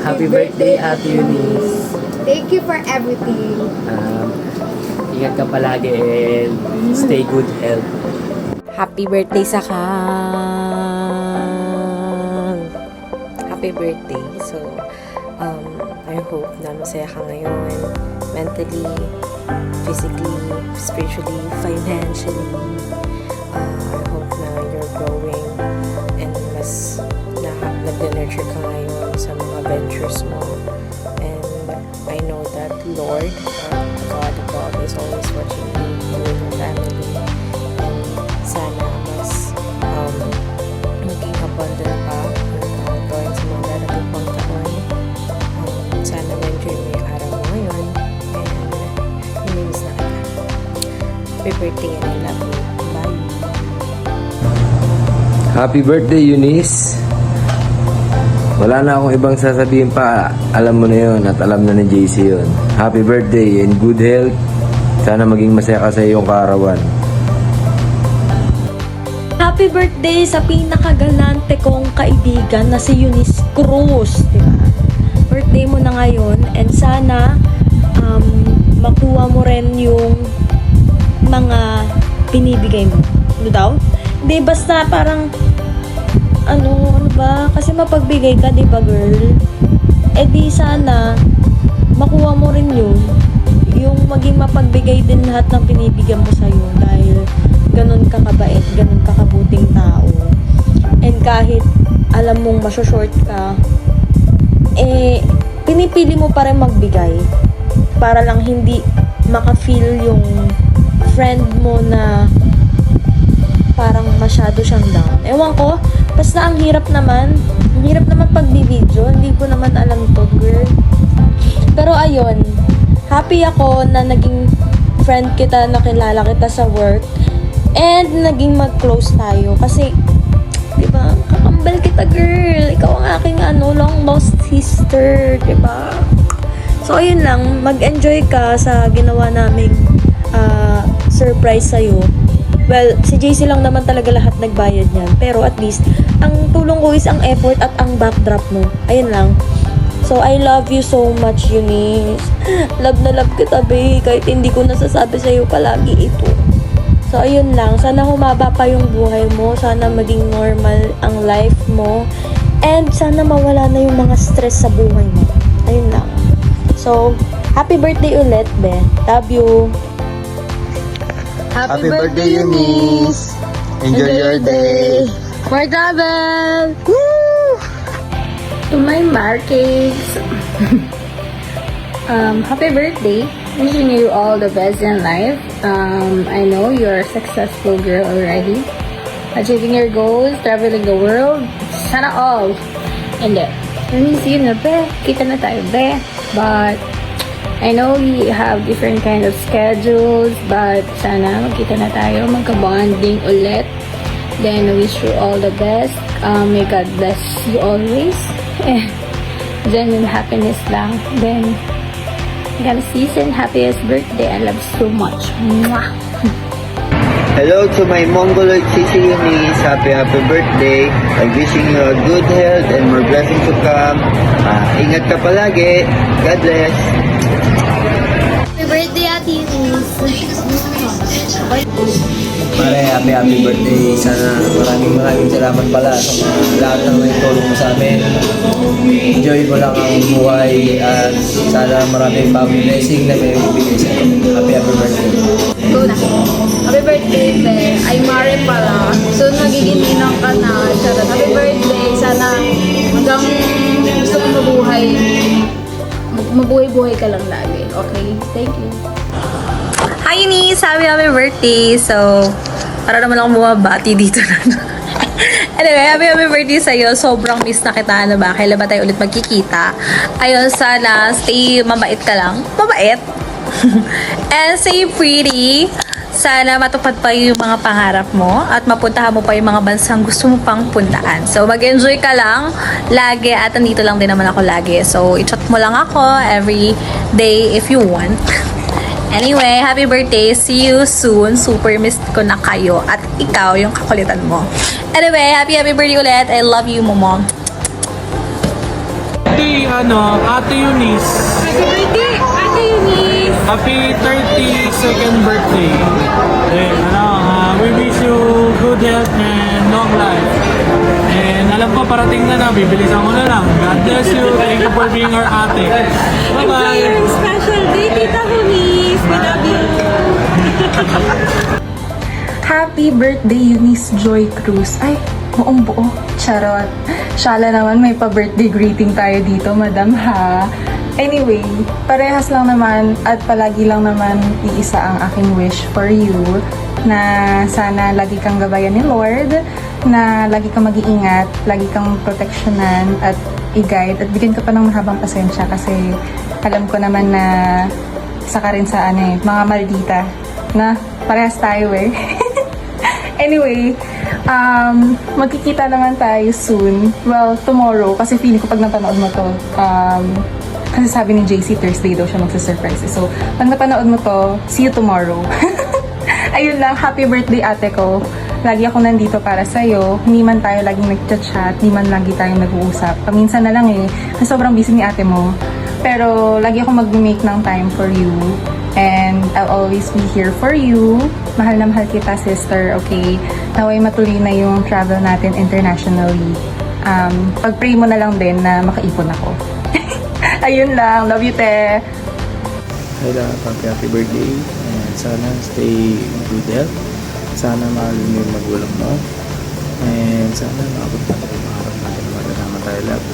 Happy birthday, Ate Eunice. Thank you for everything. Ingat ka palagi and stay good health. Happy birthday sa Kang! Happy birthday. So, I hope na masaya ka ngayon. Mentally, physically, spiritually, financially. I hope na you're growing and mas nag-nurture ka ngayon sa mga ventures mo. And I know that Lord, God above, is always watching you and your family. And sana mas maging abundant pa going sa mga darating pang taon. Sana ma-enjoy mo yung araw mo ngayon. And namimis na kita. Happy birthday and I love you. Bye! Happy birthday, Eunice. Wala na akong ibang sasabihin pa. Alam mo na yun at alam na ni JC yun. Happy birthday and good health. Sana maging masaya ka sa iyong kaarawan. Happy birthday sa pinakagalante kong kaibigan na si Eunice Cruz, di ba? Birthday mo na ngayon and sana makuha mo rin yung mga binibigay mo. Ano daw? Hindi, basta parang ano ba? Kasi mapagbigay ka, di ba, girl? Eh di sana makuha mo rin yun. Yung maging mapagbigay din lahat ng binibigyan mo sa'yo dahil ganun ka kabait, ganun ka kabuting tao. And kahit alam mong maso-short ka, eh, pinipili mo pa rin magbigay para lang hindi maka-feel yung friend mo na parang masyado siyang down. Ewan ko, basta ang hirap naman pagbibidyo, hindi ko naman alam to, girl. Pero ayun, happy ako na naging friend kita, nakilala kita sa work, and naging mag-close tayo. Kasi, di ba, kakambal kita, girl. Ikaw ang aking long lost sister, di ba? So, ayun lang, mag-enjoy ka sa ginawa naming surprise sa'yo. Well, si JC lang naman talaga lahat nagbayad niyan. Pero at least, ang tulong ko is ang effort at ang backdrop mo. Ayun lang. So, I love you so much, Eunice. Love na love kita, babe. Kahit hindi ko nasasabi sa'yo palagi ito. So, ayun lang. Sana humaba pa yung buhay mo. Sana maging normal ang life mo. And sana mawala na yung mga stress sa buhay mo. Ayun lang. So, happy birthday ulit, be. Love you. Happy birthday, Eunice! Enjoy your day! For travel! Woo! To my markets. Happy birthday. Wishing you all the best in life. I know you're a successful girl already. Achieving your goals, traveling the world. Sana all. And then, let me see you na, be. Kita na tayo, be. But, I know we have different kind of schedules, but sana magkita na tayo, magka-bonding ulit. Then, I wish you all the best. May God bless you always. Genuine happiness lang. Then, God season, happiest birthday. I love you so much. Mwah! Hello to my Mongoloid Sisi Eunice. Happy birthday. I'm wishing you a good health and more blessings to come. Ingat ka palagi. God bless. Happy birthday, Ate Eunice. Pare, happy birthday. Sana maraming salamat pala sa lahat ng naitulong mo sa amin. Enjoy mo lang ang buhay at sana maraming bagong blessing na may ibigay sa amin. Happy birthday. Good. Happy birthday, be. Ay, Mare pala. So, nagiging ninang ka na. Charot. Happy birthday. Sana hanggang gusto mo mabuhay. Mabuhay-buhay ka lang lagi. Okay? Thank you. Hi, Eunice! Happy birthday! So, para naman akong bumabati dito na. Anyway, happy birthday sa'yo. Sobrang miss na kita. Ano ba? Kailan ba tayo ulit magkikita? Ayun, sana stay mabait ka lang. Mabait! And stay pretty. Sana matupad pa yung mga pangarap mo at mapuntahan mo pa yung mga bansang gusto mo pang puntaan. So, mag-enjoy ka lang lagi at nandito lang din naman ako lagi. So, i-chat mo lang ako every day if you want. Anyway, happy birthday. See you soon. Super miss ko na kayo at ikaw yung kakulitan mo. Anyway, happy birthday ulit. I love you, Momong. Happy Ate Eunice. Happy birthday, Ate Eunice! Happy 32nd birthday. We wish you good health and long life. And alam ko parating na bibilisan ko na lang. God bless you. Thank you for being our ate. Enjoy Bye-bye. your special day, Tita Eunice. We love you. Happy birthday, Eunice Joy Cruz. Ay, buong buo. Charot. Shala naman, may pa-birthday greeting tayo dito, madam ha. Anyway, parehas lang naman at palagi lang naman iisa ang aking wish for you na sana lagi kang gabayan ni Lord, na lagi kang mag-iingat, lagi kang proteksyonan at i-guide at bigyan ka pa ng mahabang pasensya kasi alam ko naman na isa ka rin sa mga maldita na parehas tayo eh. Anyway, magkikita naman tayo soon. Well, tomorrow. Kasi feeling ko pag napanood mo to, kasi sabi ni JC, Thursday daw siya magsa-surprise. So, pag napanood mo to, see you tomorrow. Ayun lang, happy birthday ate ko. Lagi ako nandito para sa'yo. Hindi man tayo laging nag-chat, hindi man lagi tayong nag-uusap. Paminsan na lang eh, kasi sobrang busy ni ate mo. Pero lagi ako mag-make ng time for you. And I'll always be here for you. Mahal na mahal kita, sister, okay? Naway matuloy na yung travel natin internationally. Pag-pray mo na lang din na makaipon ako. Ayun lang. Love you, te. Hi lahat, happy birthday. And sana stay in good health. Sana mahal mo yung magulang mo. And sana makabot na tayo pangarap natin. Magkasama tayo love.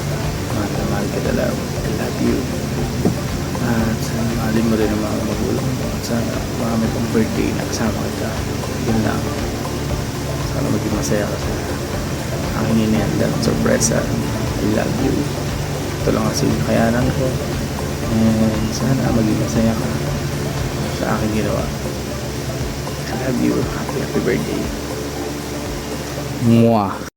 Mahal kita love. I love you. At sana mahalin mo rin ang mga magulang mo. At sana marami pang birthday na kasama kita. Yun lang. Sana maging masaya ka sa aking inihanda at sorpresa. I love you. Ito lang kasi yung kakayanan ko. And sana maging masaya ka sa aking ginawa. I love you. Happy birthday. Mwah.